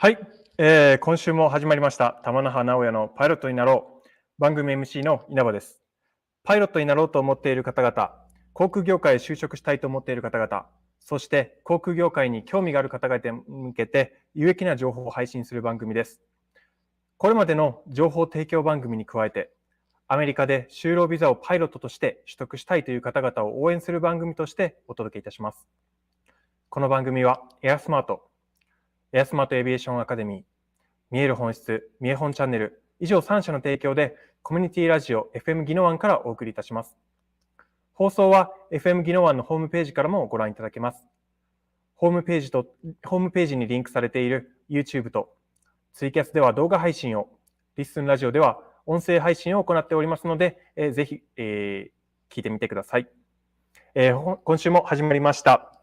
はい、今週も始まりました玉那覇直哉のパイロットになろう。番組 MC の稲葉です。パイロットになろうと思っている方々、航空業界へ就職したいと思っている方々、そして航空業界に興味がある方々に向けて有益な情報を配信する番組です。これまでの情報提供番組に加えて、アメリカで就労ビザをパイロットとして取得したいという方々を応援する番組としてお届けいたします。この番組は AirSmart、AirSmart Aviation アカデミー、見える本質、みえほんチャンネル、以上3社の提供でコミュニティラジオ FM ギノワンからお送りいたします。放送は FM ギノワンのホームページからもご覧いただけます。ホームページにリンクされている YouTube とツイキャスでは動画配信を、リッスンラジオでは音声配信を行っておりますので、ぜひ、聞いてみてください。今週も始まりました。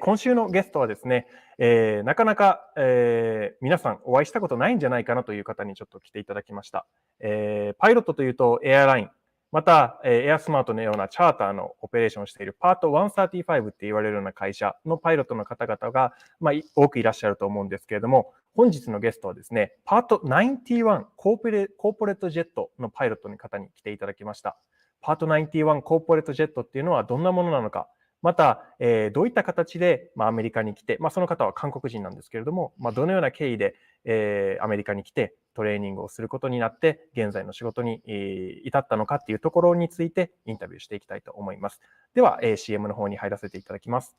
今週のゲストはですね、なかなか、皆さんお会いしたことないんじゃないかなという方にちょっと来ていただきました。パイロットというとエアライン、また、エアスマートのようなチャーターのオペレーションをしているパート135って言われるような会社のパイロットの方々が、多くいらっしゃると思うんですけれども、本日のゲストはですね、パート91コーポレートジェットのパイロットの方に来ていただきました。パート91コーポレートジェットっていうのはどんなものなのか、また、どういった形で、アメリカに来て、その方は韓国人なんですけれども、どのような経緯で、アメリカに来てトレーニングをすることになって、現在の仕事に、至ったのかっていうところについてインタビューしていきたいと思います。では、CM の方に入らせていただきます。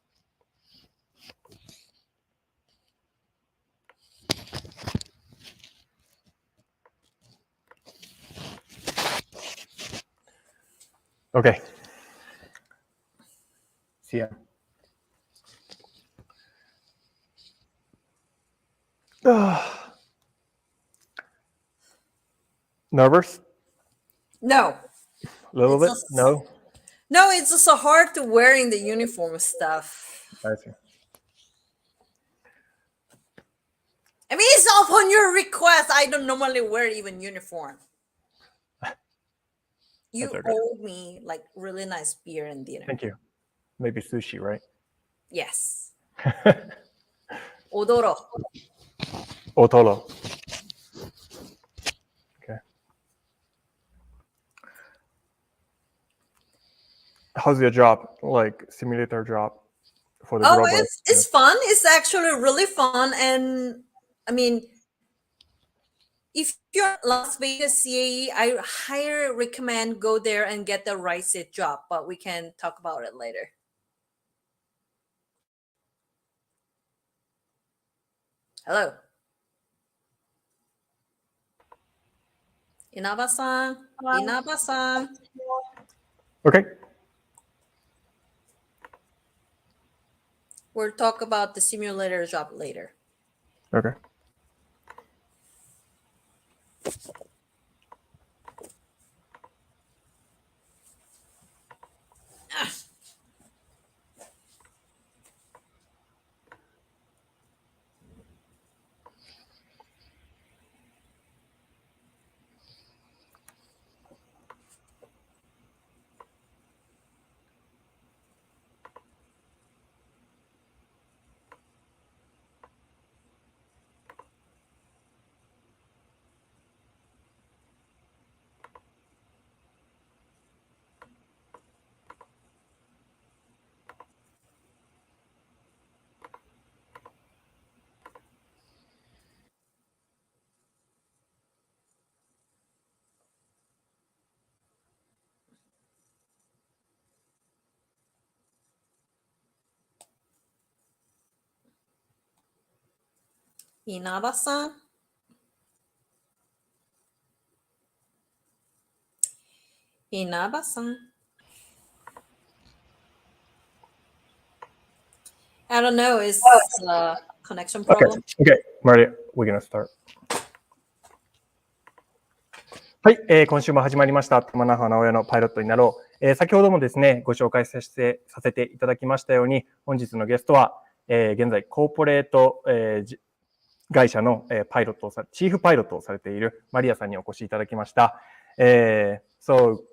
Okay. See ya. Nervous? No. A little bit? No? No, it's just so hard to wearing the uniform stuff. I see. I mean, it's upon your request. I don't normally wear even uniform. You okay. owe me like really nice beer and dinner. Thank you. Maybe sushi, right? Yes. Odoro. Otoro. Okay. How's your job? Like simulator job for the global? It's fun. It's actually really fun. And I mean, if you're Las Vegas CAE, I highly recommend go there and get the right seat job, but we can talk about it later. Hello. Inaba-san. Inaba-san. Okay. We'll talk about the simulator job later. Okay. Inaba-san. Inaba-san. I don't know. It's a connection problem. Okay. Maria, we're gonna start. はい、今週も始まりました玉那覇直哉のパイロットになろう。先ほどもですね、ご紹介させていただきましたように、本日のゲストは、現在コーポレート、会社のパイロットチーフパイロットをされているマリアさんにお越しいただきました。So,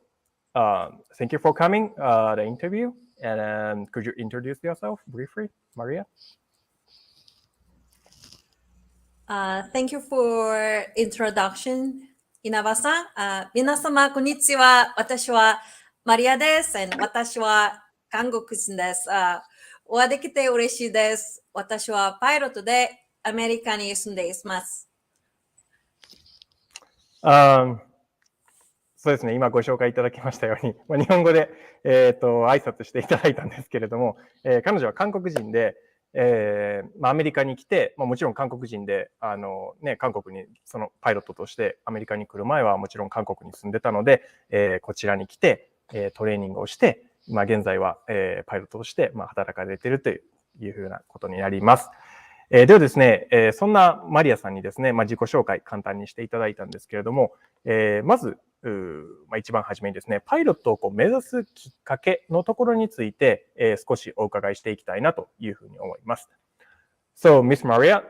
thank you for coming the interview, and could you introduce yourself briefly, Maria? Thank you for introduction, 稲葉さん。皆様、こんにちは。私はマリアです。私は韓国人です。お会いできて嬉しいです。私はパイロットでアメリカに住んでいます。そうですね、今ご紹介いただきましたように、日本語で、挨拶していただいたんですけれども、彼女は韓国人で、アメリカに来て、もちろん韓国人で、韓国にそのパイロットとしてアメリカに来る前はもちろん韓国に住んでたので、こちらに来て、トレーニングをして、現在は、パイロットとして、働かれているというふうなことになります。ではですね、そんなマリアさんにですね、自己紹介簡単にしていただいたんですけれども、まず、一番初めにですね、パイロットを目指すきっかけのところについて、少しお伺いしていきたいなというふうに思います。So, Miss Maria,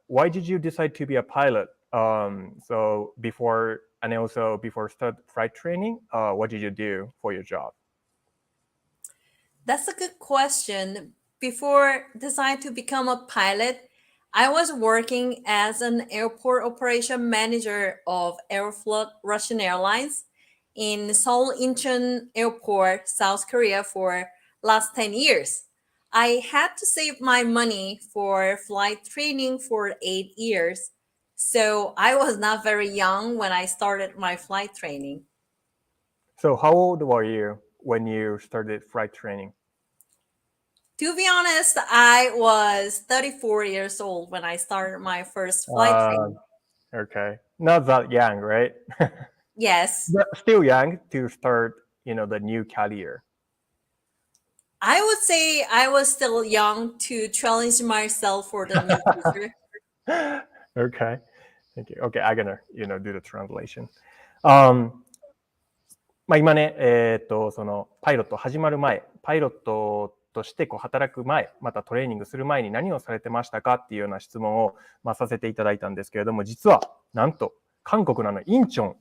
why did you decide to be a pilot? So before and also before start flight training, what did you do for your job? That's a good question. Before deciding to become a pilot, I was working as an airport operation manager of Aeroflot Russian Airlines in Seoul Incheon Airport, South Korea for last 10 years. I had to save my money for flight training for 8 years. So I was not very young when I started my flight training. So how old were you when you started flight training? To be honest, I was 34 years old when I started my first flight training. Okay. Not that young, right? Yes. But still young to start, the new career. I would say I was still young to challenge myself for the new future. Okay. Thank you. Okay, I'm gonna, do the translation. 今ね、そのパイロット始まる前、パイロットとして働く前、またトレーニングする前に何をされてましたかっていうような質問を、させていただいたんですけれども、実はなんと韓国のインチョ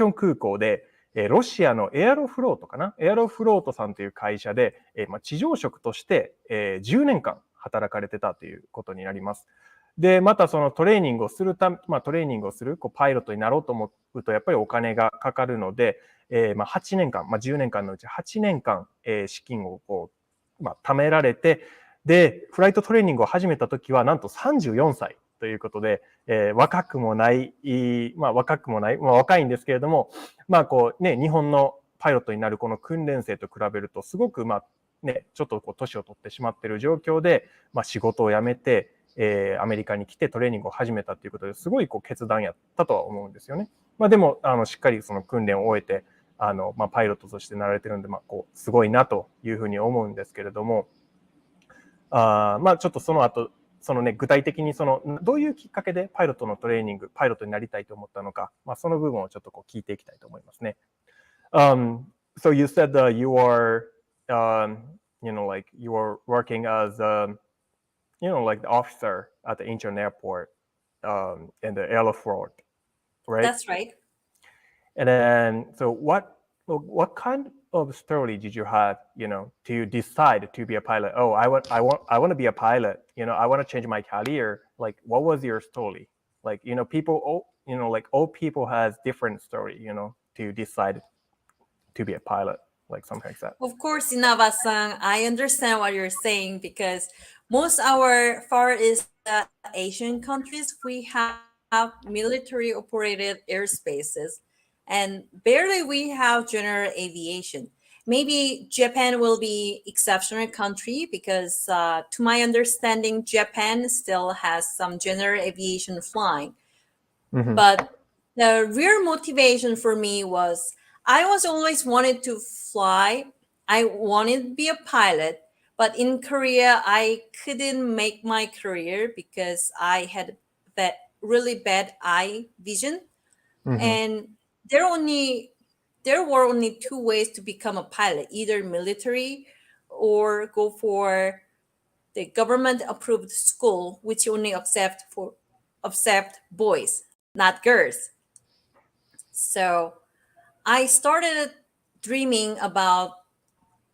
ン空港で、ロシアのエアロフロートかな、エアロフロートさんという会社で、地上職として、10年間働かれてたということになります。で、またそのトレーニングをするパイロットになろうと思うと、やっぱりお金がかかるので、8年間、10年間のうち8年間、資金を貯められて、で、フライトトレーニングを始めた時は、なんと34歳ということで、若くもない、若いんですけれども、日本のパイロットになるこの訓練生と比べると、すごく、ちょっと年を取ってしまっている状況で、仕事を辞めて、アメリカに来てトレーニングを始めたということで、すごい決断やったとは思うんですよね。でも、しっかりその訓練を終えて、パイロットとしてなられてるんで、すごいなというふうに思うんですけれども、ちょっとその後、具体的にどういうきっかけでパイロットのトレーニング、パイロットになりたいと思ったのか、その部分をちょっと聞いていきたいと思いますね。So you said that you are, you are working as, like the officer at the Incheon Airport, in the Aeroflot, right? That's right. And then, so what kind of story did you have, to decide to be a pilot? Oh, I want to be a pilot. I want to change my career. Like, what was your story? Like, people, all people has different story, to decide to be a pilot, like something like that. Of course, Inaba-san, I understand what you're saying because most our Far East Asian countries, we have military operated airspaces and barely we have general aviation. Maybe Japan will be exceptional country because to my understanding, Japan still has some general aviation flying. Mm-hmm. But the real motivation for me was I was always wanted to fly. I wanted to be a pilot, but in Korea, I couldn't make my career because I had that really bad eye vision. Mm-hmm. And there were only two ways to become a pilot, either military or go for the government approved school, which only accept boys, not girls. So I started dreaming about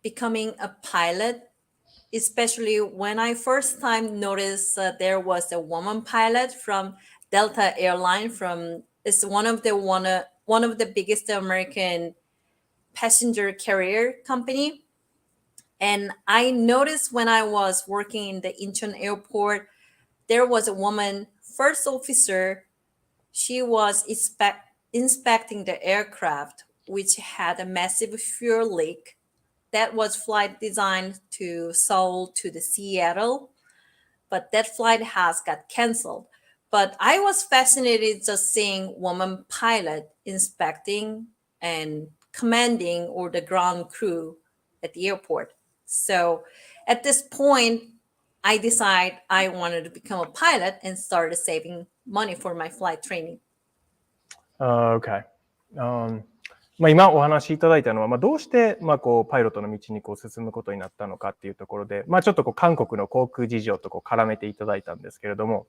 becoming a pilot. especially when I first time noticed there was a woman pilot from Delta Airline. It's one of the biggest American passenger carrier company. And I noticed when I was working in the Incheon airport, there was a woman first officer. She was inspecting the aircraft, which had a massive fuel leak. That was flight designed to Seoul to the Seattle, but that flight has got canceled. But I was fascinated just seeing woman pilot inspecting and commanding or the ground crew at the airport. So at this point, I decided I wanted to become a pilot and started saving money for my flight training. Okay. 今お話しいただいたのは、どうして、こうパイロットの道にこう進むことになったのかっていうところで、ちょっとこう韓国の航空事情とこう絡めていただいたんですけれども、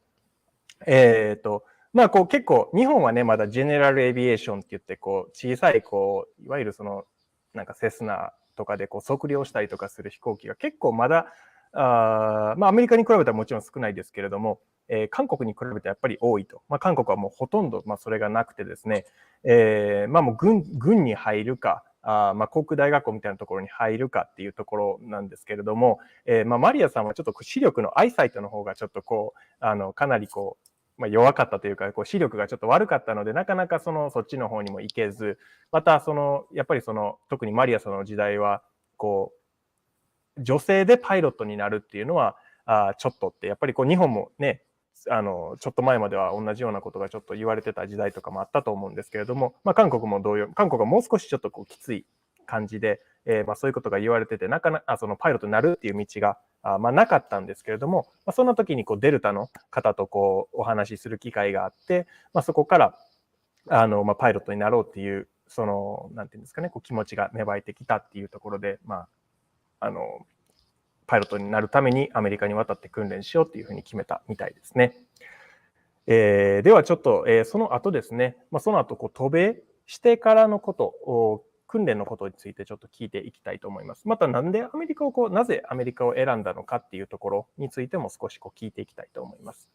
こう結構日本はね、まだジェネラルエビエーションって言って、こう小さいこういわゆるそのなんかセスナとかでこう測量したりとかする飛行機が結構まだアメリカに比べたらもちろん少ないですけれども、韓国に比べてやっぱり多いと。韓国はもうほとんどそれがなくてですね、もう軍に入るか、航空大学校みたいなところに入るかっていうところなんですけれども、マリアさんはちょっと視力のアイサイトの方がちょっとこうかなりこう弱かったというか、こう視力がちょっと悪かったので、なかなかそっちの方にも行けず、またやっぱり特にマリアさんの時代はこう女性でパイロットになるっていうのはちょっとってやっぱりこう日本もね、ちょっと前までは同じようなことがちょっと言われてた時代とかもあったと思うんですけれども、韓国も同様、韓国はもう少しちょっとこうきつい感じで、そういうことが言われてて、なかなかパイロットになるっていう道がなかったんですけれども、その時にこうデルタの方とこうお話しする機会があって、そこからパイロットになろうっていうなんていうんですかね、こう気持ちが芽生えてきたっていうところで、パイロットになるためにアメリカに渡って訓練しようっていうふうに決めたみたいですね。ではちょっと、その後ですね、その後こう渡米してからのことを、訓練のことについてちょっと聞いていきたいと思います。またなぜアメリカを選んだのかっていうところについても少しこう聞いていきたいと思います。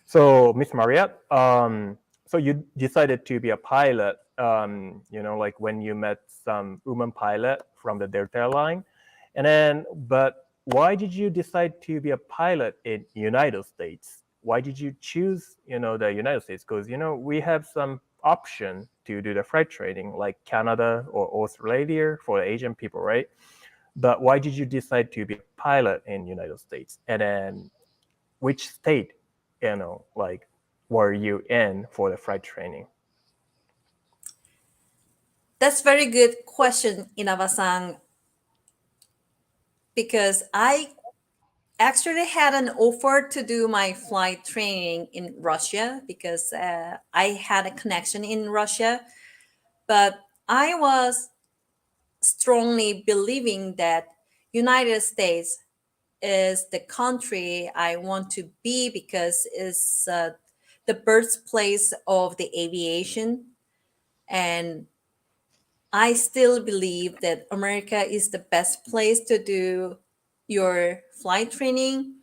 So, Miss Maria, so you decided to be a pilot, like when you met some woman pilot from the Delta airline, and then, but why did you decide to be a pilot in United States? Why did you choose, the United States? Because, we have some option to do the flight training like Canada or Australia for the Asian people, right? But why did you decide to be a pilot in United States? And then which state, were you in for the flight training? That's very good question, Inaba-san, because I actually had an offer to do my flight training in Russia because I had a connection in Russia, but I was strongly believing that United States is the country I want to be because it's the birthplace of the aviation, and I still believe that America is the best place to do your flight training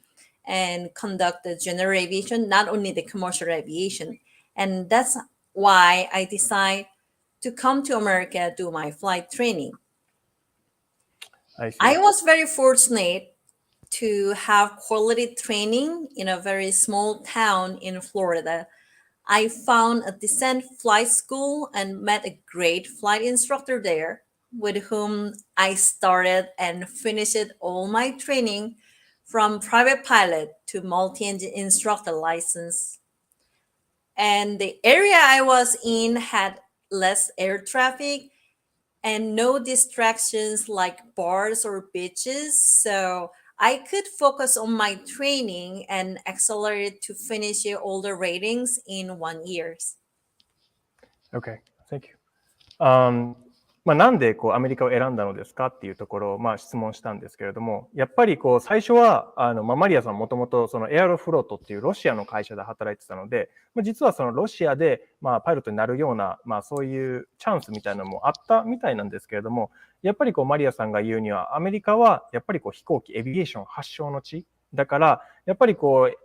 and conduct the general aviation, not only the commercial aviation. And that's why I decided to come to America, do my flight training. I was very fortunate to have quality training in a very small town in Florida. I found a decent flight school and met a great flight instructor there with whom I started and finished all my training from private pilot to multi-engine instructor license. And the area I was in had less air traffic and no distractions like bars or beaches. So I could focus on my training and accelerate to finish all the ratings in 1 year. Okay, thank you. なんでアメリカを選んだのですかっていうところを質問したんですけれども、やっぱり最初はマリアさんもともとそのエアロフロートっていうロシアの会社で働いてたので、実はそのロシアでパイロットになるようなそういうチャンスみたいなのもあったみたいなんですけれども、やっぱりマリアさんが言うにはアメリカはやっぱり飛行機エビエーション発祥の地だから、やっぱり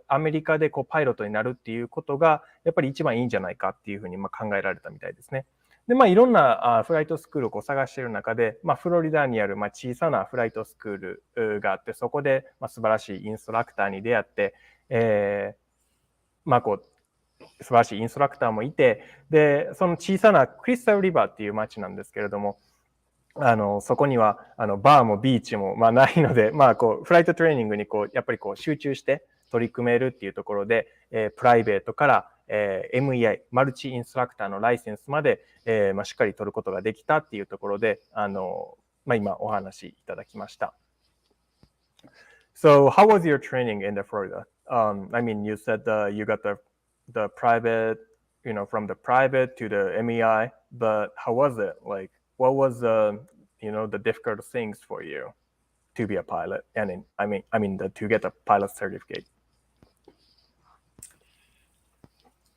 アメリカでパイロットになるっていうことがやっぱり一番いいんじゃないかっていうふうに考えられたみたいですね。で、いろんなフライトスクールを探している中で、フロリダにある小さなフライトスクールがあって、そこで素晴らしいインストラクターに出会って、素晴らしいインストラクターもいて、で、その小さなクリスタルリバーっていう町なんですけれども、そこにはバーもビーチもないので、フライトトレーニングにやっぱり集中して取り組めるっていうところで、プライベートからMEI、マルチインストラクターのライセンスまで、しっかり取ることができたっていうところで、今お話いただきました。So, how was your training in the Florida? I mean, you said you got the private, from the private to the MEI, but how was it? Like, what was the difficult things for you to be a pilot? And to get a pilot certificate?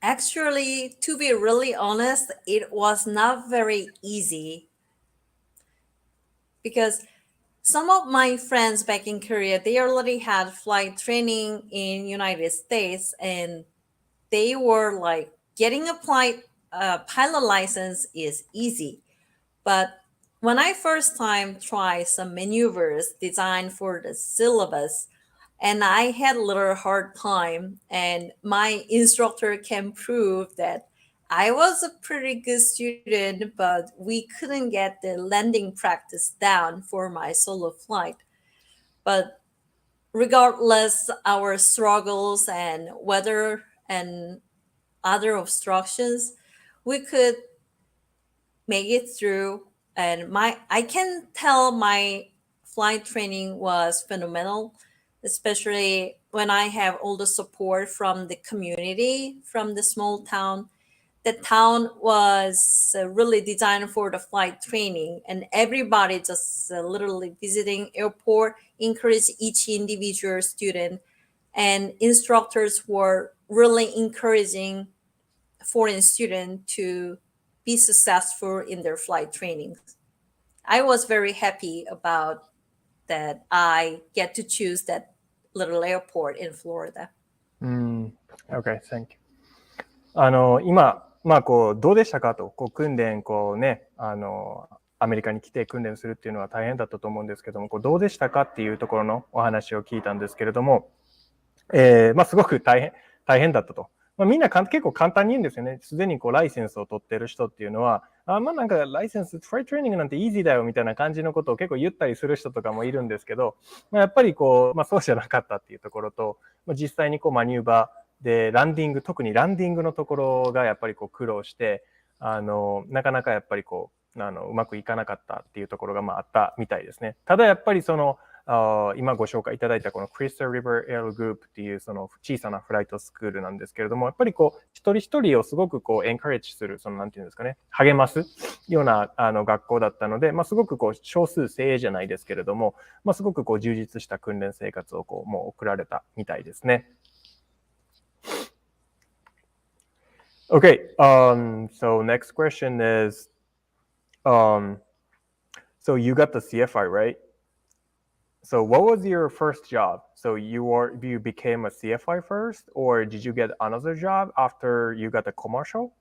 Actually, to be really honest, it was not very easy because some of my friends back in Korea, they already had flight training in United States, and they were like, getting a pilot license is easy. But when I first time tried some maneuvers designed for the syllabus, and I had a little hard time, and my instructor can prove that I was a pretty good student, but we couldn't get the landing practice down for my solo flight. But regardless our struggles and weather and other obstructions, we could make it through. And I can tell my flight training was phenomenal, especially when I have all the support from the community, from the small town. The town was really designed for the flight training, and everybody just literally visiting airport encourage each individual student, and instructors were really encouraging foreign students to be successful in their flight trainings. I was very happy about that I get to choose that little airport in Florida. Okay, thank you. 今、どうでしたかと、訓練、アメリカに来て訓練するっていうのは大変だったと思うんですけども、どうでしたかっていうところのお話を聞いたんですけれども、すごく大変だったと。みんな結構簡単に言うんですよね。すでにライセンスを取ってる人っていうのは、なんかライセンス、フライトトレーニングなんてイージーだよみたいな感じのことを結構言ったりする人とかもいるんですけど、やっぱりそうじゃなかったっていうところと、実際にマニューバーで特にランディングのところがやっぱり苦労して、なかなかやっぱりうまくいかなかったっていうところがあったみたいですね。ただやっぱり今ご紹介いただいたこのクリスタル・リバー・エアロ・グループっていうその小さなフライトスクールなんですけれども、やっぱり一人一人をすごくエンカレッジする、なんていうんですかね、励ますような学校だったので、すごく少数精鋭じゃないですけれども、すごく充実した訓練生活をもう送られたみたいですね。Okay, so next question is, so you got the CFI, right? So what was your first job? So you became a CFI first, or did you get another job after you got a commercial?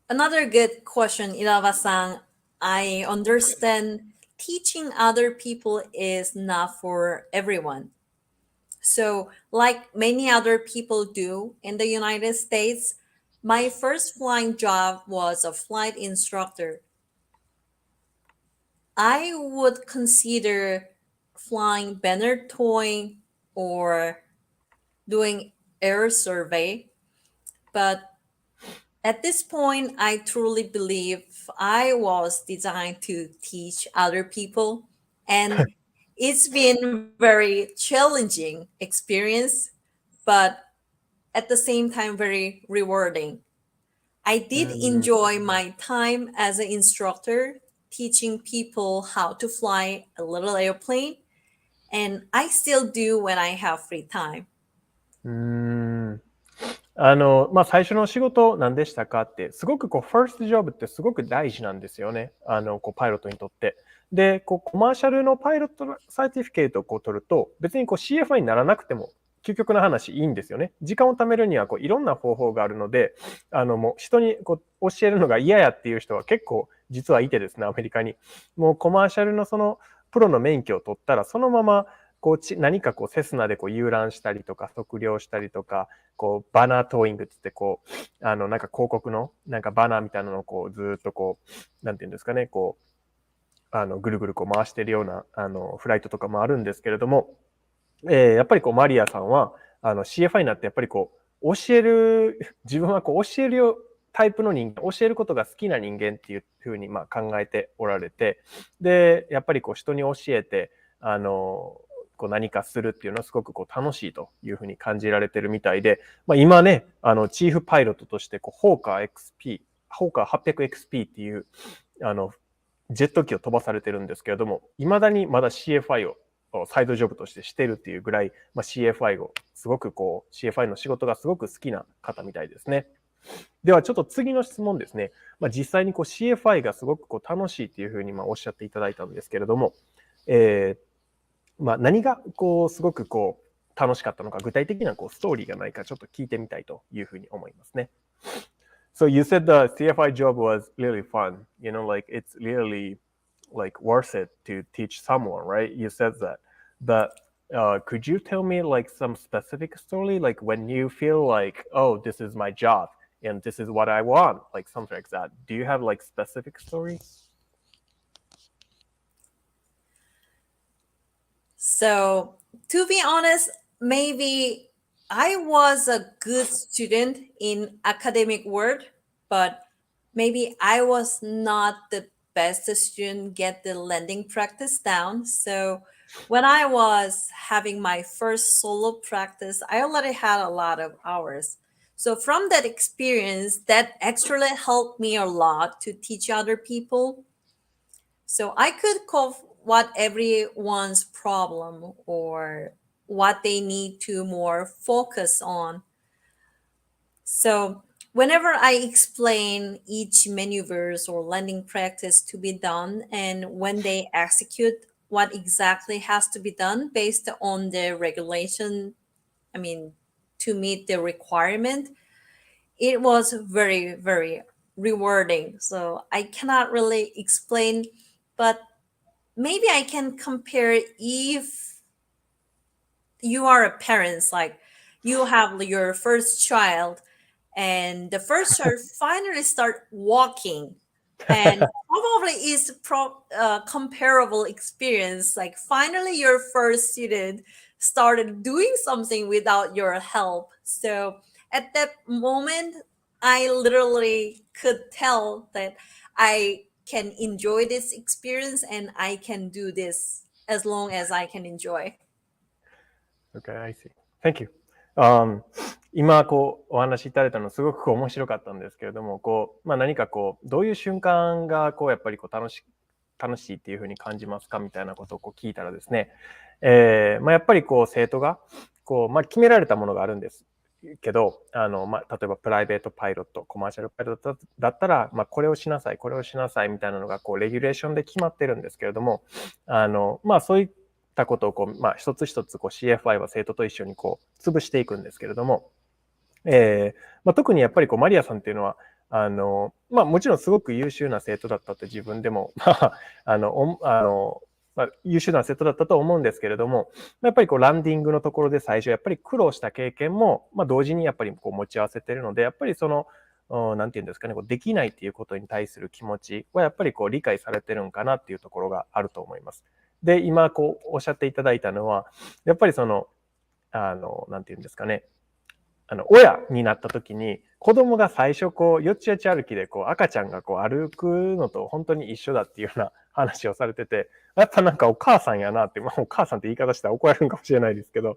Another good question, Inawa-san. I understand teaching other people is not for everyone. So, like many other people do in the United States, my first flying job was a flight instructor. I would consider flying banner towing or doing air survey, but at this point, I truly believe I was designed to teach other people, and it's been very challenging experience, but at the same time very rewarding. I did enjoy my time as an instructor, teaching people how to fly a little airplane, and I still do when I have free time. 最初の仕事何でしたかって、すごくファーストジョブってすごく大事なんですよね。パイロットにとって。で、コマーシャルのパイロットサーティフィケートを取ると、別にCFI にならなくても、究極の話いいんですよね。時間を貯めるにはいろんな方法があるので、もう人に教えるのが嫌やっていう人は結構実はいてですね、アメリカに。もうコマーシャルのそのプロの免許を取ったら、そのまま何かセスナで遊覧したりとか、測量したりとか、バナートーイングって言ってなんか広告の、なんかバナーみたいなのをずっとなんていうんですかね、ぐるぐる回してるような、フライトとかもあるんですけれども、やっぱりマリアさんは、CFI になってやっぱり自分は教えるタイプの人間、教えることが好きな人間っていうふうに考えておられて、で、やっぱり人に教えて、何かするっていうのはすごく楽しいというふうに感じられてるみたいで、今ね、チーフパイロットとしてホーカー 800XP っていう、ジェット機を飛ばされてるんですけれども、未だにまだ CFI をサイドジョブとしてしてるっていうぐらい、CFI をすごくCFI の仕事がすごく好きな方みたいですね。ではちょっと次の質問ですね。実際にCFI がすごく楽しいっていうふうにおっしゃっていただいたんですけれども、何がすごく楽しかったのか、具体的なストーリーがないかちょっと聞いてみたいというふうに思いますね。So you said the CFI job was really fun. Like it's really like worth it to teach someone, right? You said that. But could you tell me like some specific story, like when you feel like, oh, this is my job and this is what I want, like something like that. Do you have like specific stories? So, to be honest, maybe I was a good student in academic world, but maybe I was not the best student get the landing practice down. So, when I was having my first solo practice, I already had a lot of hours. So, from that experience, that actually helped me a lot to teach other people. So, I could cope what everyone's problem or what they need to more focus on. So whenever I explain each maneuvers or landing practice to be done and when they execute what exactly has to be done based on the regulation, I mean, to meet the requirement, it was very, very rewarding. So I cannot really explain, but maybe I can compare if you are a parent, like you have your first child and the first child finally start walking and probably is comparable experience, like finally your first student started doing something without your help. So at that moment I literally could tell that I can enjoy this experience and I can do this as long as I can enjoy. Okay, I see. Thank you. 今お話しいただいたのすごく面白かったんですけれども、何かどういう瞬間がやっぱり楽しいっていうふうに感じますかみたいなことを聞いたらですね、やっぱり生徒が決められたものがあるんですけど、例えばプライベートパイロット、コマーシャルパイロットだったら、これをしなさい、これをしなさいみたいなのがレギュレーションで決まってるんですけれども、そういったことを一つ一つCFI は生徒と一緒に潰していくんですけれども、特にやっぱりマリアさんっていうのはもちろんすごく優秀な生徒だったって自分でも優秀な生徒だったと思うんですけれども、やっぱりランディングのところで最初やっぱり苦労した経験も同時にやっぱり持ち合わせているので、やっぱりなんていうんですかね、できないっていうことに対する気持ちはやっぱり理解されてるんかなっていうところがあると思います。で、今おっしゃっていただいたのは、やっぱりなんていうんですかね、親になった時に子供が最初よちよち歩きで赤ちゃんが歩くのと本当に一緒だっていうような話をされてて、やっぱなんかお母さんやなって、お母さんって言い方したら怒られるかもしれないですけど、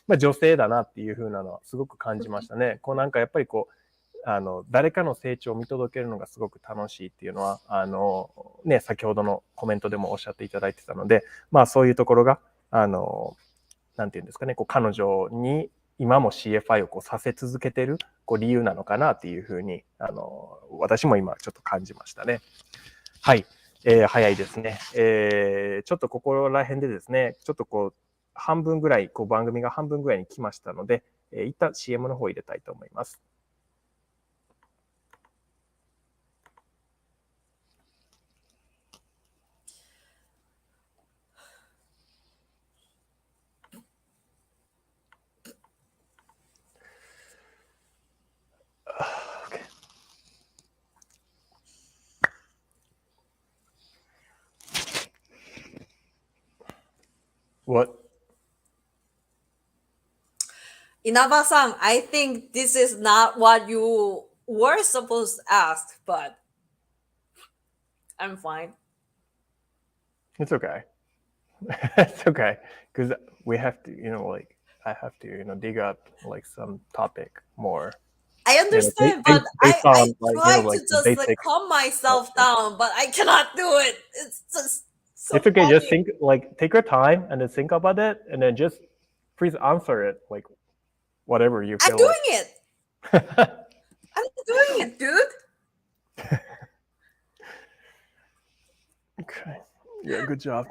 女性だなっていう風なのはすごく感じましたね。なんかやっぱり誰かの成長を見届けるのがすごく楽しいっていうのは、先ほどのコメントでもおっしゃっていただいてたので、そういうところが、なんていうんですかね、彼女に今も CFI をさせ続けてる理由なのかなっていうふうに、私も今ちょっと感じましたね。はい。早いですね。ちょっとここら辺でですね、ちょっと半分ぐらい、番組が半分ぐらいに来ましたので、一旦 CM の方入れたいと思います。Okay. What? Inaba-san, I think this is not what you were supposed to ask, but I'm fine. It's okay. It's okay. Because we have to, I have to, dig up some topic more. I understand, based but I on, try to just basic. calm myself down, but I cannot do it. It's just so It's okay. funny. Just think, take your time and then think about it, and then just please answer it, whatever you feel. I'm doing it. I'm doing it, dude. Okay. Yeah, good job.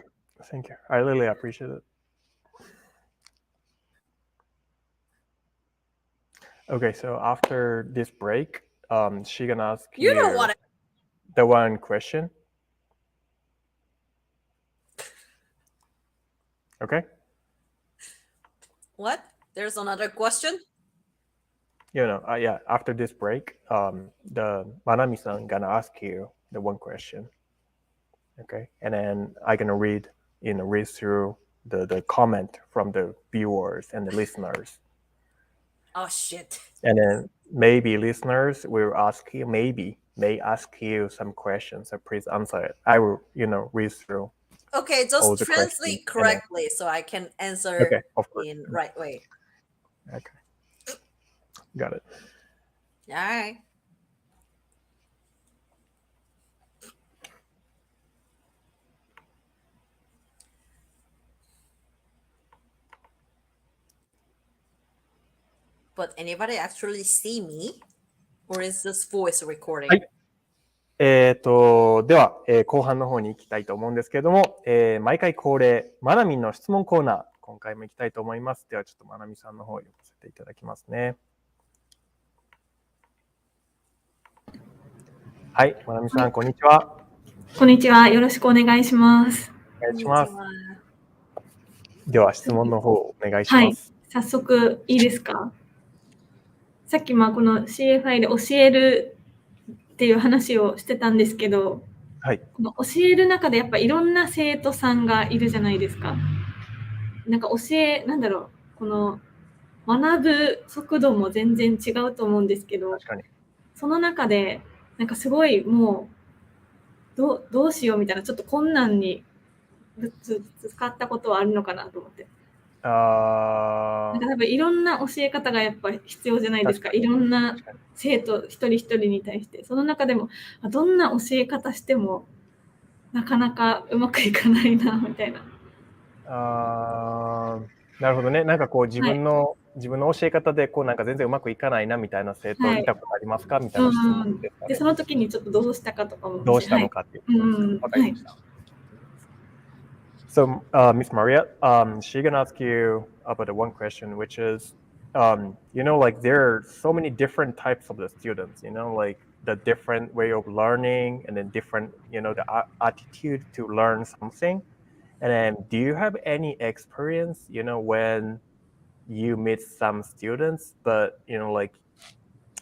Thank you. I really appreciate it. Okay, so after this break, she gonna ask You don't want to. the one question. Okay. What? There's another question? Yeah. After this break, the Manami-san gonna ask you the one question. Okay, and then I'm gonna read through the comment from the viewers and the listeners. Oh shit. And then maybe listeners will may ask you some questions. So please answer it. I will, read through. Okay, all just the translate questions, correctly so I can answer Okay, of course. in right way. Okay, got it. All right. But anybody actually see me? Or is this voice recording? はい。では、後半の方に行きたいと思うんですけれども、毎回恒例、まなみんの質問コーナー、今回も行きたいと思います。では、ちょっとまなみさんの方を読ませていただきますね。はい、まなみさん、こんにちは。こんにちは。よろしくお願いします。お願いします。では、質問の方お願いします。はい、早速いいですか？さっきこの CFI で教えるっていう話をしてたんですけど、はい、この教える中でやっぱいろんな生徒さんがいるじゃないですか。なんかこの学ぶ速度も全然違うと思うんですけど、確かに。その中でなんかすごいもうどうしようみたいなちょっと困難にぶつかったことはあるのかなと思って。なんか多分いろんな教え方がやっぱ必要じゃないですか。いろんな生徒一人一人に対して。その中でもどんな教え方してもなかなかうまくいかないなみたいな。なるほどね。なんか自分の教え方でなんか全然うまくいかないなみたいな生徒見たことありますか、みたいな質問ですかね。でその時にちょっとどうしたかとかも。どうしたのかっていうことですね。わかりました。So, Miss Maria, she's gonna ask you about the one question, which is, there are so many different types of the students, the different way of learning and then different, the attitude to learn something. And then, do you have any experience, when you meet some students, but,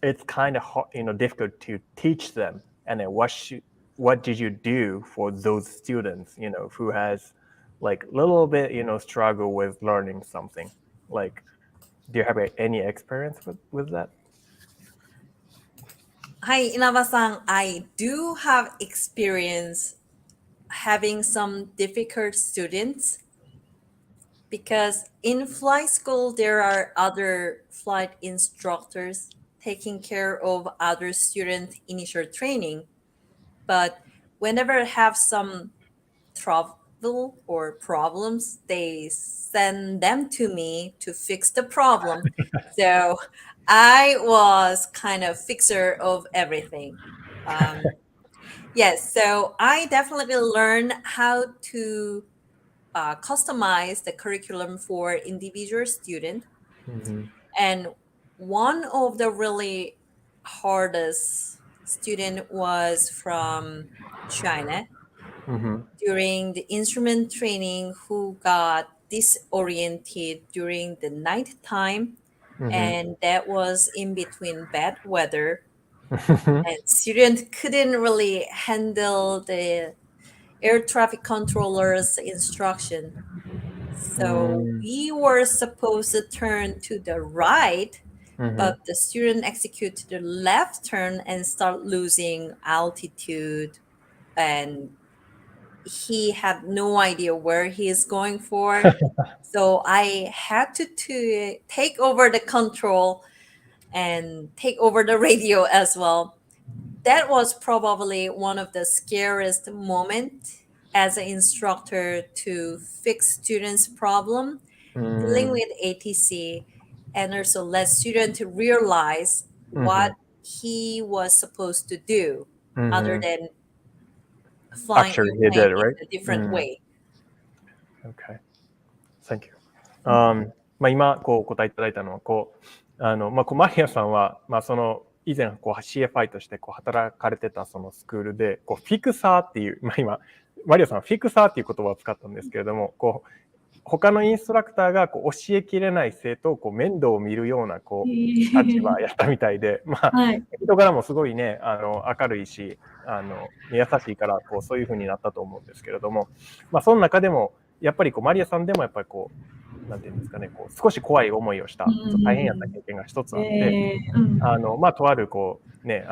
it's kind of hard, difficult to teach them? And then what did you do for those students, who has little bit, struggle with learning something? Do you have any experience with that? Hi, Inaba-san. I do have experience having some difficult students because in flight school, there are other flight instructors taking care of other student initial training. But whenever I have some trouble or problems, they send them to me to fix the problem. So I was kind of fixer of everything. Yes, so I definitely learned how to customize the curriculum for individual student. And one of the really hardest student was from China during the instrument training, who got disoriented during the night time, and that was in between bad weather, and student couldn't really handle the air traffic controller's instruction. So we were supposed to turn to the right, but the student executed the left turn and start losing altitude, and he had no idea where he is going for. So I had to take over the control and take over the radio as well. That was probably one of the scariest moments as an instructor, to fix students' problem, dealing with ATC, and also let students realize what he was supposed to do, other than flying Actually, he did, right? in a different way. Okay. Thank you. 今こうお答えいただいたのはこうマリアさんはその以前こう CFI としてこう働かれてたそのスクールでこうフィクサーっていう今マリアさんはフィクサーっていう言葉を使ったんですけれども、こう他のインストラクターがこう教えきれない生徒をこう面倒を見るようなこう立場やったみたいで、人柄もすごいね明るいし優しいからこうそういう風になったと思うんですけれども、その中でもやっぱりこうマリアさんでもやっぱりこうなんていうんですかね、こう少し怖い思いをした大変やった経験が一つあって、とあるこうね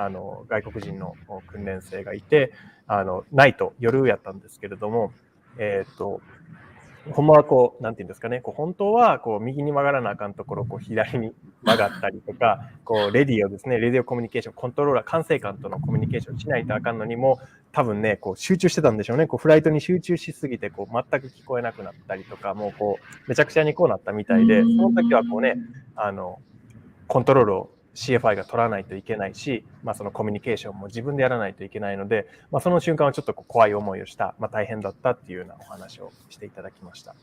外国人の訓練生がいてナイト夜やったんですけれども、ほんまはこうなんていうんですかね、こう本当はこう右に曲がらなあかんところをこう左に曲がったりとか、こうレディオですね、レディオコミュニケーション、コントローラー管制官とのコミュニケーションしないとあかんのにも多分ねこう集中してたんでしょうね。こうフライトに集中しすぎてこう全く聞こえなくなったりとか、もうこうめちゃくちゃにこうなったみたいで、その時はこうねコントロールをCFI が取らないといけないし、そのコミュニケーションも自分でやらないといけないので、その瞬間はちょっと怖い思いをした、大変だったっていうようなお話をしていただきました。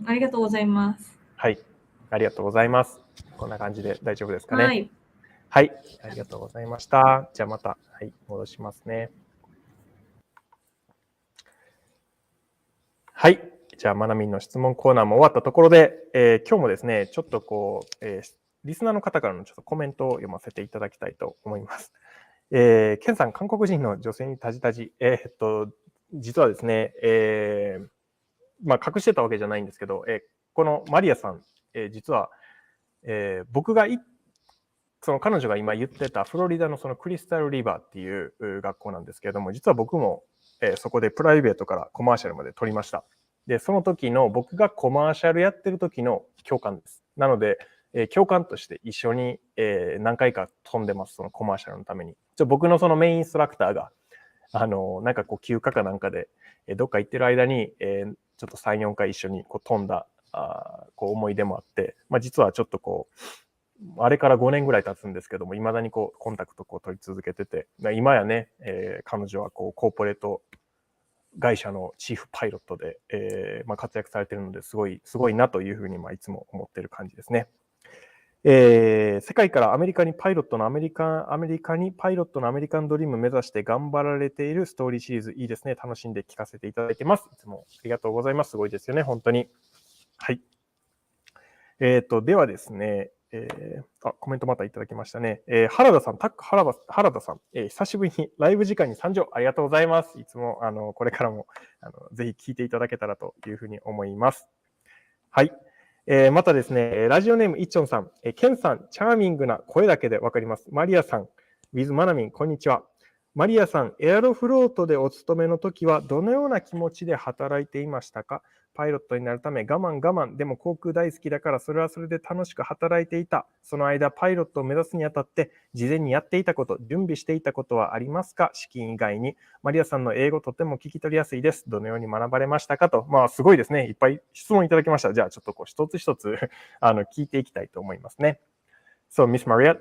ありがとうございます。はい、ありがとうございます。こんな感じで大丈夫ですかね。はい、はい、ありがとうございました。じゃあまた、戻しますね。はい、じゃあまなみんの質問コーナーも終わったところで、今日もですね、ちょっとこう、リスナーの方からのちょっとコメントを読ませていただきたいと思います。ケンさん、韓国人の女性にタジタジ。実はですね、隠してたわけじゃないんですけど、このマリアさん、実は、僕がその彼女が今言ってたフロリダのそのクリスタルリバーっていう学校なんですけれども、実は僕も、そこでプライベートからコマーシャルまで取りました。で、その時の僕がコマーシャルやってる時の教官です。なので、教官として一緒に、何回か飛んでます、そのコマーシャルのために。僕のそのメインインストラクターが、なんかこう休暇かなんかで、どっか行ってる間に、ちょっと3、4回一緒にこう飛んだこう思い出もあって、実はちょっとこう、あれから5年ぐらい経つんですけども、未だにこうコンタクトを取り続けてて、今やね、彼女はこうコーポレート会社のチーフパイロットで、活躍されているのですごいなというふうにいつも思っている感じですね。世界からアメリカにパイロットのアメリカンドリームを目指して頑張られているストーリーシリーズ、いいですね。楽しんで聞かせていただいてます。いつもありがとうございます。すごいですよね、本当に。はい。ではですね、コメントまたいただきましたね。原田さん、久しぶりにライブ時間に参上ありがとうございます。いつもこれからもぜひ聞いていただけたらというふうに思います。はい。またですね、ラジオネームいっちょんさん、ケンさん、チャーミングな声だけでわかります。マリアさん、with マナミン、こんにちは。マリアさん、エアロフロートでお勤めの時はどのような気持ちで働いていましたか？パイロットになるため我慢、でも航空大好きだからそれはそれで楽しく働いていた。その間パイロットを目指すにあたって事前にやっていたこと、準備していたことはありますか？資金以外に。マリアさんの英語とても聞き取りやすいです。どのように学ばれましたかと。すごいですね。いっぱい質問いただきました。じゃあちょっと一つ一つ聞いていきたいと思いますね。So, Miss Maria,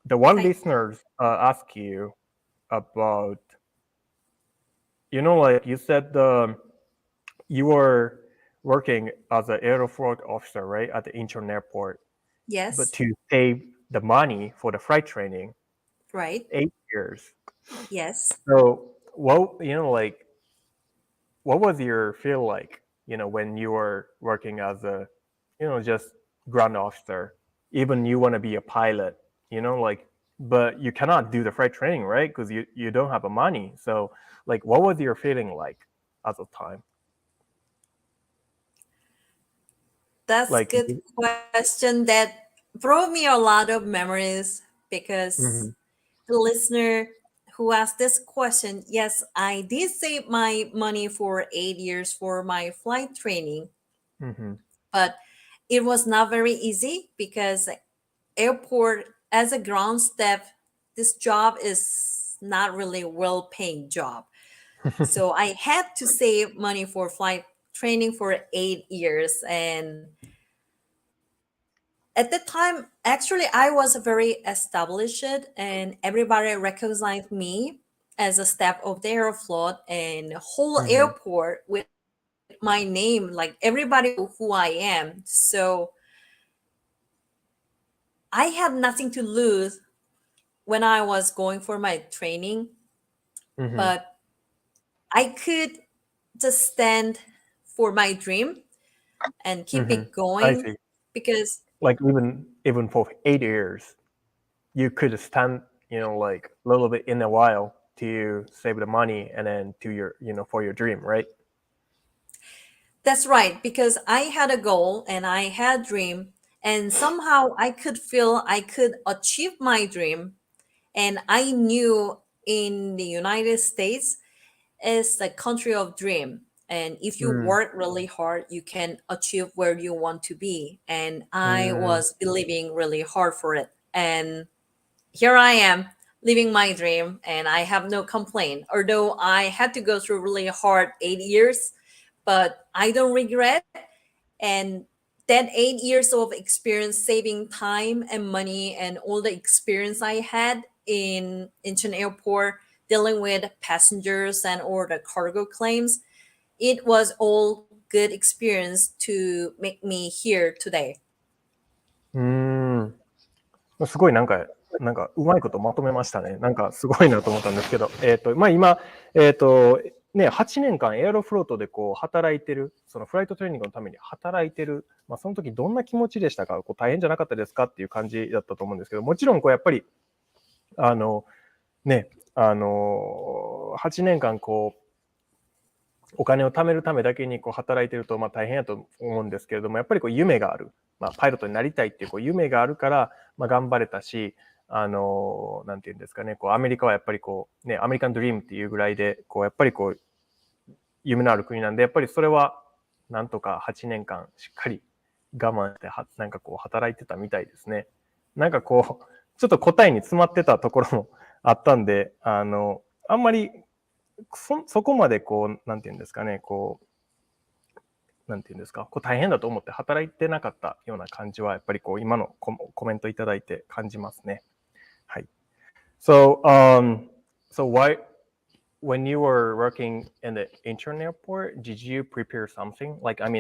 the one listeners ask you about, like you said, you were working as an aeroflot officer, right, at the Incheon airport. Yes. But to save the money for the flight training, Right. 8 years. Yes. So, what was your feel like, when you were working as a, just ground officer? Even you want to be a pilot, but you cannot do the flight training, right? Because you don't have the money. So, what was your feeling like at the time? That's a good question that brought me a lot of memories because the listener who asked this question, yes, I did save my money for 8 years for my flight training, but it was not very easy because airport as a ground staff, this job is not really well-paid job. So I had to save money for flight training for 8 years. And at the time, actually, I was very established and everybody recognized me as a staff of the Aeroflot and whole airport with my name, like everybody knew who I am. So I had nothing to lose when I was going for my training, but I could just stand for my dream and keep it going because even for 8 years, you could stand, like a little bit in a while to save the money and then to your, for your dream, right? That's right, because I had a goal and I had a dream, and somehow I could feel I could achieve my dream. And I knew in the United States is the country of dream. And if you work really hard, you can achieve where you want to be. And I was believing really hard for it. And here I am living my dream, and I have no complaint. Although I had to go through really hard 8 years, but I don't regret. And that 8 years of experience saving time and money and all the experience I had in Incheon Airport dealing with passengers and all the cargo claims, it was all good experience to make me here today. すごいなんかうまいことまとめましたね。なんかすごいなと思ったんですけど、今、8年間エアロフロートで働いてる、そのフライトトレーニングのために働いてる、その時どんな気持ちでしたか？大変じゃなかったですかっていう感じだったと思うんですけど、もちろんやっぱり、8年間お金を貯めるためだけに働いてると大変やと思うんですけれども、やっぱり夢がある、パイロットになりたいっていう夢があるから頑張れたし、なんていうんですかね、アメリカはやっぱりアメリカンドリームっていうぐらいでやっぱり夢のある国なんで、やっぱりそれはなんとか8年間しっかり我慢してなんか働いてたみたいですね。なんかちょっと答えに詰まってたところもあったんで、あんまりそこまでなんていうんですかね、なんていうんですか、大変だと思って働いてなかったような感じはやっぱり今のコメントいただいて感じますね。はい。So when you were working in the Incheon airport, did you prepare something?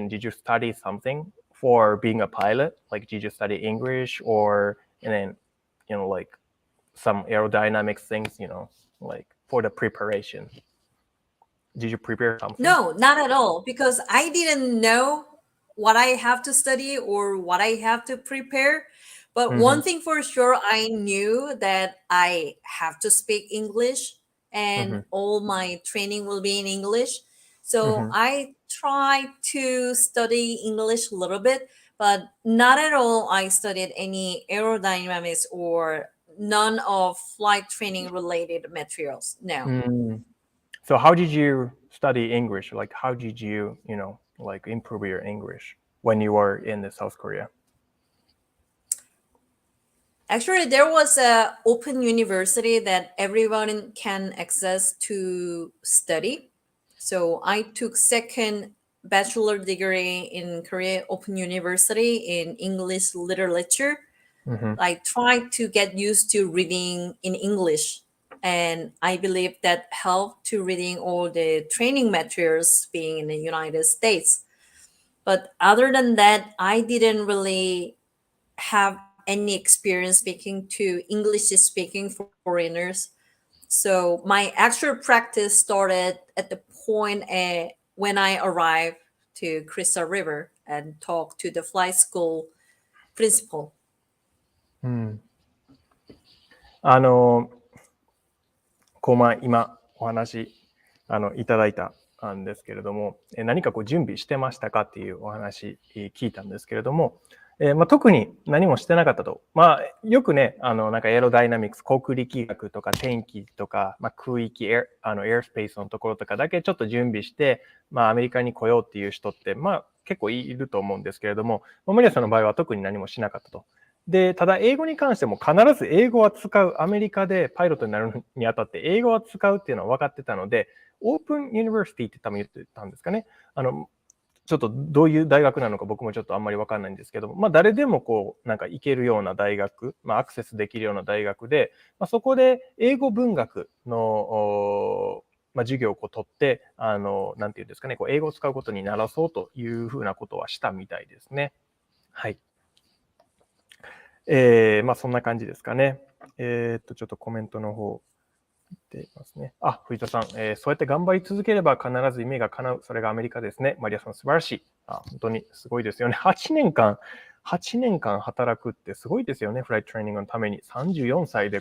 Did you study something for being a pilot? Did you study English or and then some aerodynamics things, for the preparation? Did you prepare something? No, not at all, because I didn't know what I have to study or what I have to prepare. But one thing for sure, I knew that I have to speak English and all my training will be in English. So I tried to study English a little bit, but not at all I studied any aerodynamics or none of flight training related materials. No. So how did you study English? Like how did you, like improve your English when you were in the South Korea? Actually, there was a open university that everyone can access to study. So I took second bachelor degree in Korea Open University in English literature. Mm-hmm. I tried to get used to reading in English, and I believe that helped to reading all the training materials being in the United States. But other than that, I didn't really have any experience speaking to English speaking foreigners. So my actual practice started at the point when I arrived to Crystal River and talked to the flight school principal. 今お話いただいたんですけれども、何か準備してましたかっていうお話聞いたんですけれども、特に何もしてなかったと。よくね、なんかエアロダイナミクス、航空力学とか天気とか、空域、エアスペースのところとかだけちょっと準備して、アメリカに来ようっていう人って、結構いると思うんですけれども、マリアさんの場合は特に何もしなかったと。で、ただ英語に関しても必ず英語は使う。アメリカでパイロットになるにあたって英語は使うっていうのは分かってたので、オープンユニバーシティって多分言ってたんですかね。ちょっとどういう大学なのか僕もちょっとあんまり分かんないんですけども、誰でもなんか行けるような大学、アクセスできるような大学で、そこで英語文学の授業を取って、なんていうんですかね、英語を使うことにならそうというふうなことはしたみたいですね。はい。そんな感じですかね。ちょっとコメントの方見ていますね。藤田さん、そうやって頑張り続ければ必ず夢が叶う。それがアメリカですね。マリアさん素晴らしい。本当にすごいですよね。8年間働くってすごいですよね。フライトトレーニングのために。34歳で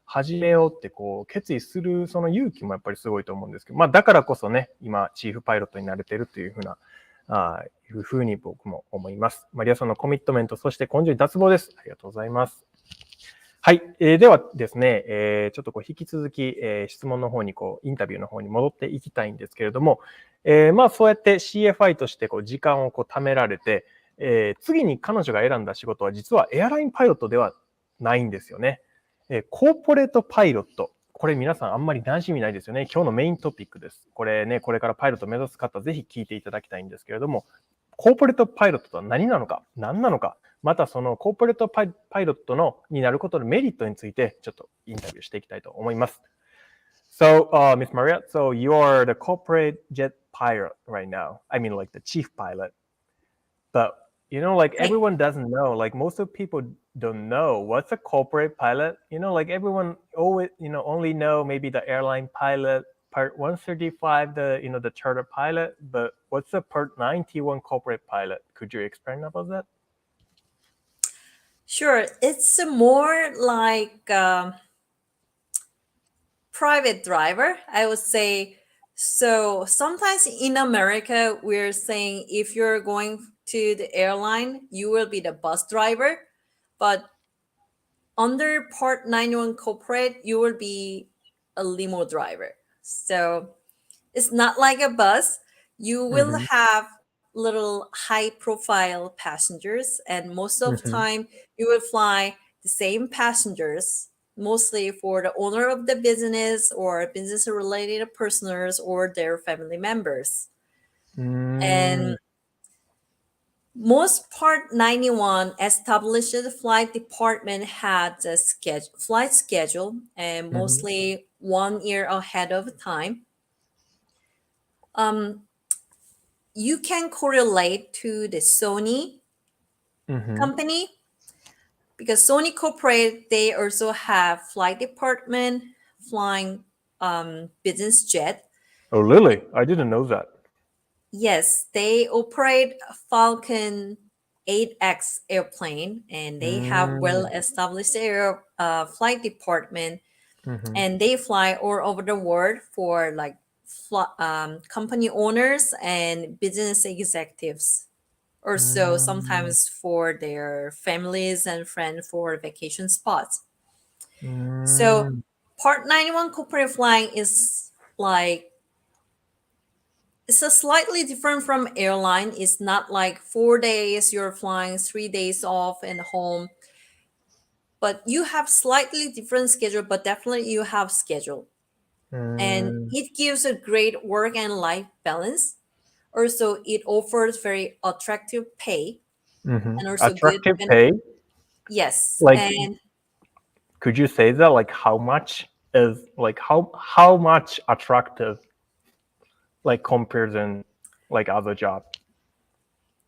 始めようって決意するその勇気もやっぱりすごいと思うんですけど、だからこそね、今、チーフパイロットになれてるというふうな、いうふうに僕も思います。マリアさんのコミットメント、そして根性に脱帽です。ありがとうございます。はい。ではですね、ちょっと引き続き、質問の方にインタビューの方に戻っていきたいんですけれども、そうやって CFI として時間を貯められて、次に彼女が選んだ仕事は実はエアラインパイロットではないんですよね。コーポレートパイロット。これ皆さんあんまり馴染みないですよね。今日のメイントピックです。これね、これからパイロットを目指す方、ぜひ聞いていただきたいんですけれども、コーポレートパイロットとは何なのか、何なのか、またそのコーポレートパイロットになることのメリットについてちょっとインタビューしていきたいと思います。So, Miss Maria, so you are the corporate jet pilot right now. I mean, like the chief pilot. But, like everyone doesn't know, like most of people don't know what's a corporate pilot. Like everyone always, only know maybe the airline pilot, Part 135, the charter pilot. But what's a Part 91 corporate pilot? Could you explain about that? Sure. It's more like private driver, I would say. So sometimes in America, we're saying if you're going to the airline, you will be the bus driver. But under Part 91 corporate, you will be a limo driver. So it's not like a bus. You will have little high profile passengers, and most of the time you will fly the same passengers, mostly for the owner of the business or business related persons or their family members. And most Part 91 established flight department had a flight schedule and mostly 1 year ahead of time. You can correlate to the Sony company because Sony Corporate, they also have flight department flying business jet. Oh, really? I didn't know that. Yes, they operate Falcon 8X airplane, and they have well-established flight department, and they fly all over the world for like company owners and business executives, or so sometimes for their families and friends for vacation spots. So Part 91 corporate flying is like it's a slightly different from airline. It's not like 4 days you're flying, 3 days off and home. But you have slightly different schedule, but definitely you have schedule. And it gives a great work and life balance. Also, it offers very attractive pay and also Attractive good pay? Yes. Like, and could you say that? Like, how much is, like, how much attractive, like, comparison, like, other job?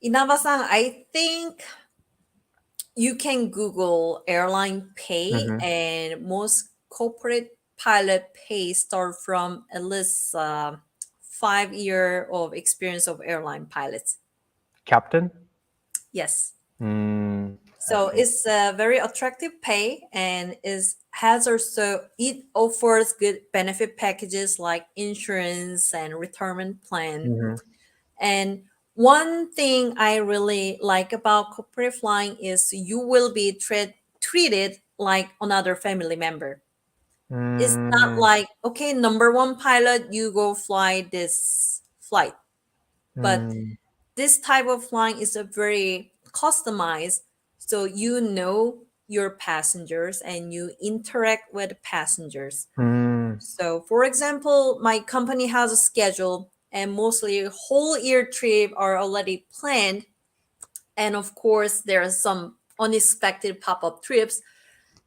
Inaba-san, I think you can Google airline pay, and most corporate pilot pay start from at least 5 years of experience of airline pilots. Captain? Yes. Mm, So it's a very attractive pay, and it offers good benefit packages like insurance and retirement plan. And one thing I really like about corporate flying is you will be treated like another family member. It's not like, okay, number one pilot, you go fly this flight. But this type of flying is a very customized, so you know your passengers and you interact with passengers. So for example, my company has a schedule, and mostly whole year trip are already planned. And of course, there are some unexpected pop-up trips.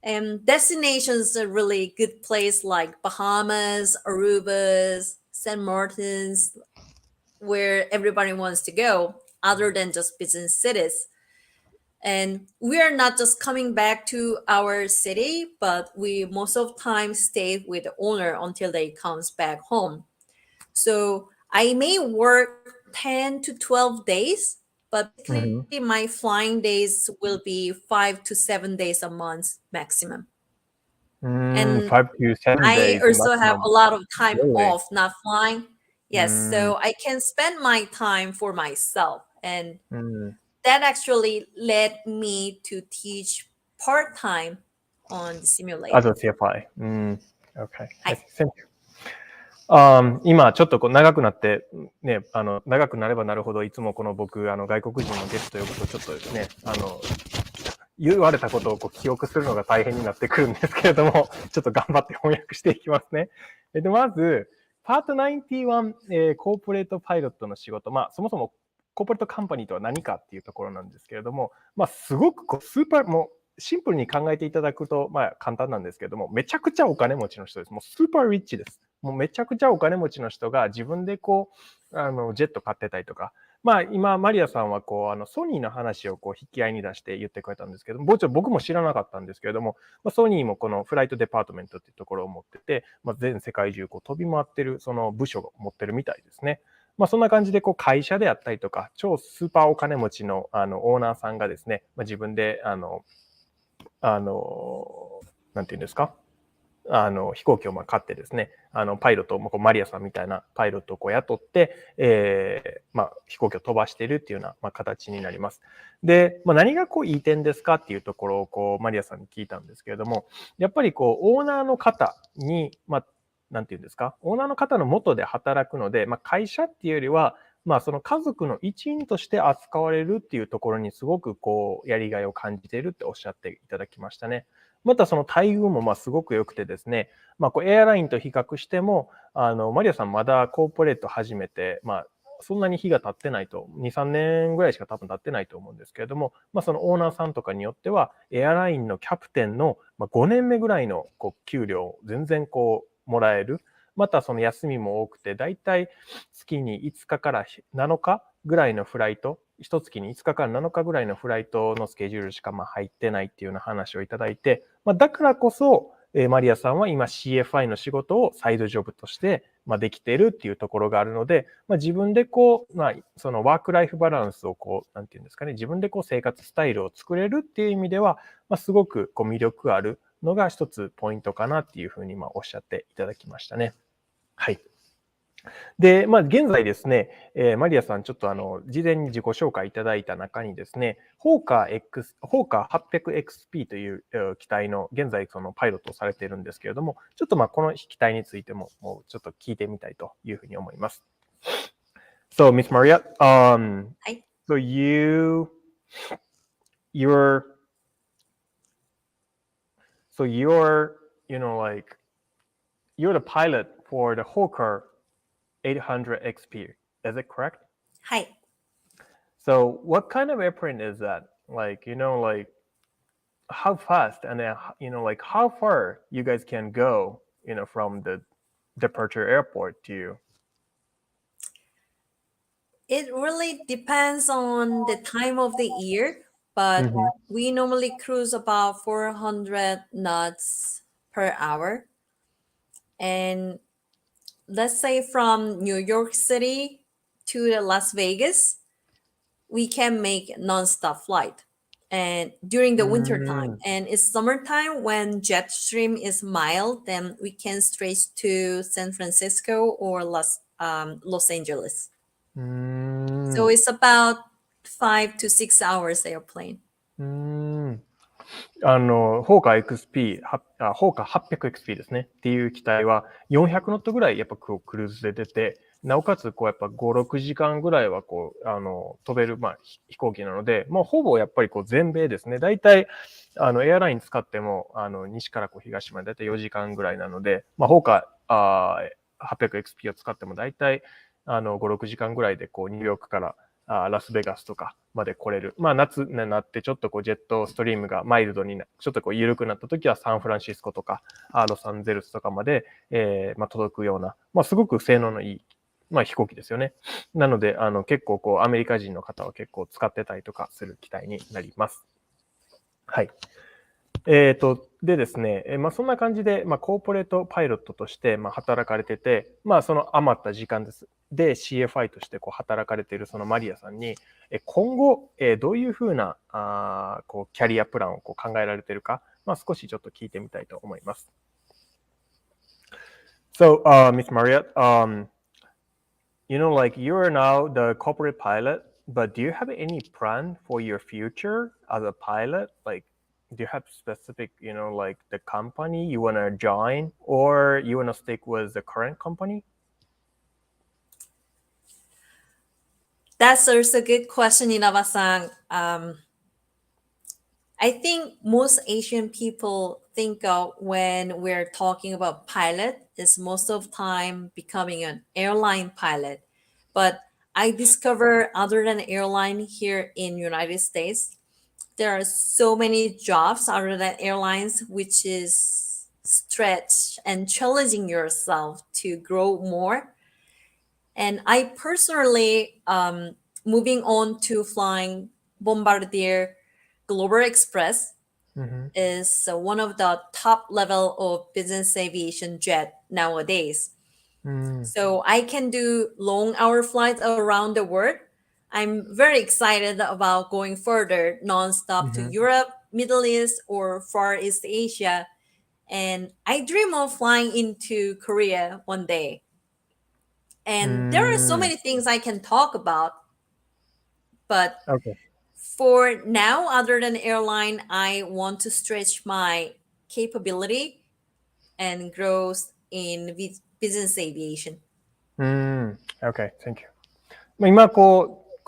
And destinations are really good place like Bahamas, Arubas, St. Martin's, where everybody wants to go, other than just business cities. And we are not just coming back to our city, but we most of the time stay with the owner until they comes back home. So I may work 10 to 12 days, but basically my flying days will be 5 to 7 days a month maximum. And 5 to 7 I days also have maximum. a lot of time Really? off not flying. Yes, so I can spend my time for myself. And that actually led me to teach part-time on the simulator. As a CFI. Okay. はい。 Thank you. 今ちょっとこう長くなってね、長くなればなるほどいつもこの僕外国人のゲストを呼ぶとちょっとね言われたことをこう記憶するのが大変になってくるんですけれども、ちょっと頑張って翻訳していきますね。でまずパート91、コーポレートパイロットの仕事、そもそもコーポレートカンパニーとは何かっていうところなんですけれども、すごくこうスーパーもうシンプルに考えていただくと簡単なんですけれども、めちゃくちゃお金持ちの人です。もうスーパーリッチです。もうめちゃくちゃお金持ちの人が自分でこうジェット買ってたりとか、今マリアさんはこうソニーの話をこう引き合いに出して言ってくれたんですけども、僕も知らなかったんですけれども、ソニーもこのフライトデパートメントっていうところを持ってて、全世界中こう飛び回ってるその部署を持ってるみたいですね。そんな感じでこう会社であったりとか、超スーパーお金持ちのオーナーさんがですね、自分でなんていうんですか、飛行機を買ってですね、パイロットをマリアさんみたいなパイロットをこう雇って、飛行機を飛ばしているっていうような、形になります。で、何がこういい点ですかっていうところをこうマリアさんに聞いたんですけれども、やっぱりこうオーナーの方に、なんていうんですか、オーナーの方の下で働くので、会社っていうよりは、その家族の一員として扱われるっていうところにすごくこうやりがいを感じているっておっしゃっていただきましたね。またその待遇もすごく良くてですね、こうエアラインと比較してもマリアさんまだコーポレート始めて、そんなに日が経ってないと、2、3年ぐらいしか多分経ってないと思うんですけれども、そのオーナーさんとかによってはエアラインのキャプテンの5年目ぐらいのこう給料を全然こうもらえる。またその休みも多くて、だいたい月に5日から7日ぐらいのフライト、一月に5日から7日ぐらいのフライトのスケジュールしか入ってないっていうような話をいただいて、だからこそマリアさんは今 CFI の仕事をサイドジョブとしてできているっていうところがあるので、自分でこうそのワークライフバランスをこうなんていうんですかね、自分でこう生活スタイルを作れるっていう意味では、すごくこう魅力あるのが一つポイントかなっていうふうにおっしゃっていただきましたね。はい。で、現在ですね、マリアさんちょっと事前に自己紹介いただいた中にですね、ホーカー 800XP という機体の現在そのパイロットをされているんですけれども、ちょっとこの機体についてももうちょっと聞いてみたいというふうに思います。So, Miss Maria, はい。so you're like you're the pilot for the Hawker 800XP. Is it correct? はい。So, what kind of airplane is that? Like how fast and then like how far you guys can go, from the departure airport to. It really depends on the time of the year, but Mhm. we normally cruise about 400 knots per hour. And let's say from New York City to Las Vegas, we can make non-stop flight. And during the winter time, and it's summertime when jet stream is mild, then we can stretch to San Francisco or Los Angeles. So it's about 5 to 6 hours airplane. ホーカー XP、ホーカー 800XP ですね。っていう機体は400ノットぐらいやっぱクルーズで出て、なおかつやっぱ5、6時間ぐらいは飛べる、飛行機なので、ほぼやっぱり全米ですね。だいたいエアライン使っても西から東までだいたい4時間ぐらいなので、ホーカー800XP を使ってもだいたい5、6時間ぐらいでニューヨークからラスベガスとかまで来れる。夏になってちょっとジェットストリームがマイルドにちょっと緩くなった時はサンフランシスコとかロサンゼルスとかまで、届くような、すごく性能のいい、飛行機ですよね。なので結構アメリカ人の方は結構使ってたりとかする機体になります。はい。でですね、そんな感じで、コーポレートパイロットとして、働かれてて、その余った時間です。で、CFI として働かれているそのマリアさんに、今後、どういうふうなキャリアプランを考えられているか、少しちょっと聞いてみたいと思います。So, Miss Maria, like you're now the corporate pilot, but do you have any plan for your future as a pilot? Like, do you have specific, like the company you want to join or you want to stick with the current company? That's also a good question, Inaba-san. I think most Asian people think of when we're talking about pilot is most of time becoming an airline pilot. But I discovered other than airline here in United States, there are so many jobs other than airlines, which is stretch and challenging yourself to grow more. And I personally, moving on to flying Bombardier Global Express is one of the top level of business aviation jet nowadays. So I can do long hour flights around the world. I'm very excited about going further nonstop to Europe, Middle East, or Far East Asia. And I dream of flying into Korea one day. And there are so many things I can talk about. But for now, other than airline, I want to stretch my capability and growth in business aviation. Okay, thank you. 今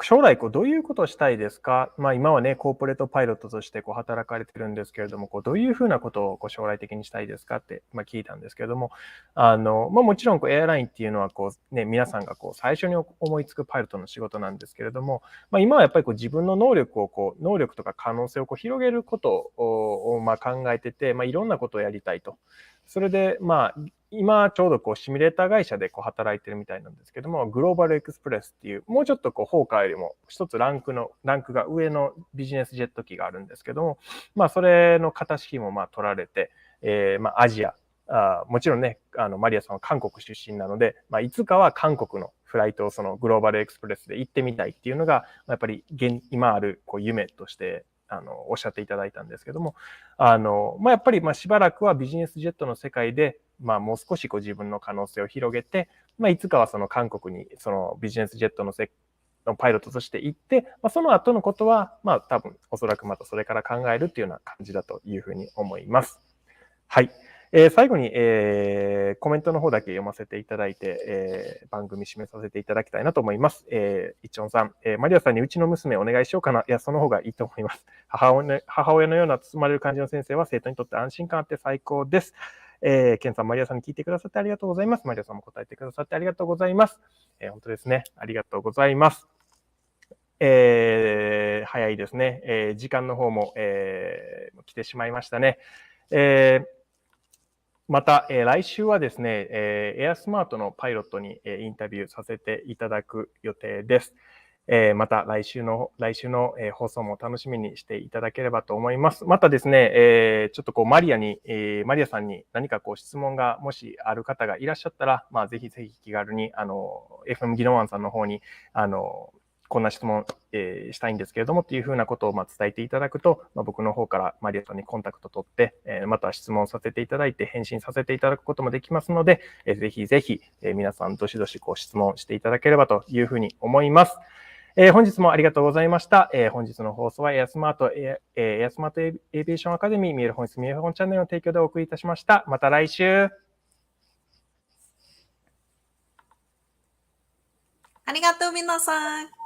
将来どういうことをしたいですか？今はねコーポレートパイロットとして働かれてるんですけれども、どういうふうなことを将来的にしたいですかって聞いたんですけれども、もちろんエアラインっていうのは皆さんが最初に思いつくパイロットの仕事なんですけれども、今はやっぱり自分の能力とか可能性を広げることを考えてて、いろんなことをやりたいと。それで今ちょうどシミュレーター会社で働いてるみたいなんですけども、グローバルエクスプレスっていうもうちょっとホーカーよりも一つランクが上のビジネスジェット機があるんですけども、それの型式も取られて、アジアもちろんねマリアさんは韓国出身なので、いつかは韓国のフライトをそのグローバルエクスプレスで行ってみたいっていうのがやっぱり今ある夢としておっしゃっていただいたんですけども、やっぱりしばらくはビジネスジェットの世界でもう少し自分の可能性を広げて、いつかはその韓国にそのビジネスジェットのパイロットとして行って、その後のことは多分おそらくまたそれから考えるっていうような感じだというふうに思います。はい。最後に、コメントの方だけ読ませていただいて、番組締めさせていただきたいなと思います。いちょんさん、マリアさんにうちの娘お願いしようかな。いや、その方がいいと思います。母親のような包まれる感じの先生は生徒にとって安心感あって最高です。ケンさん、マリアさんに聞いてくださってありがとうございます。マリアさんも答えてくださってありがとうございます。本当ですね。ありがとうございます。早いですね。時間の方も、来てしまいましたね。また、来週はですね、AirSmart のパイロットに、インタビューさせていただく予定です。また来週の、放送も楽しみにしていただければと思います。またですね、ちょっとマリアさんに何か質問がもしある方がいらっしゃったら、ぜひぜひ気軽にFM ギノワンさんの方にこんな質問、したいんですけれどもっていうふうなことを伝えていただくと、僕の方からマリアさんにコンタクト取って、また質問させていただいて返信させていただくこともできますので、ぜひぜひ、皆さんどしどし質問していただければというふうに思います。本日もありがとうございました。本日の放送はAirSmart Aviation アカデミー見える本質見えほんチャンネルの提供でお送りいたしました。また来週。ありがとう皆さん。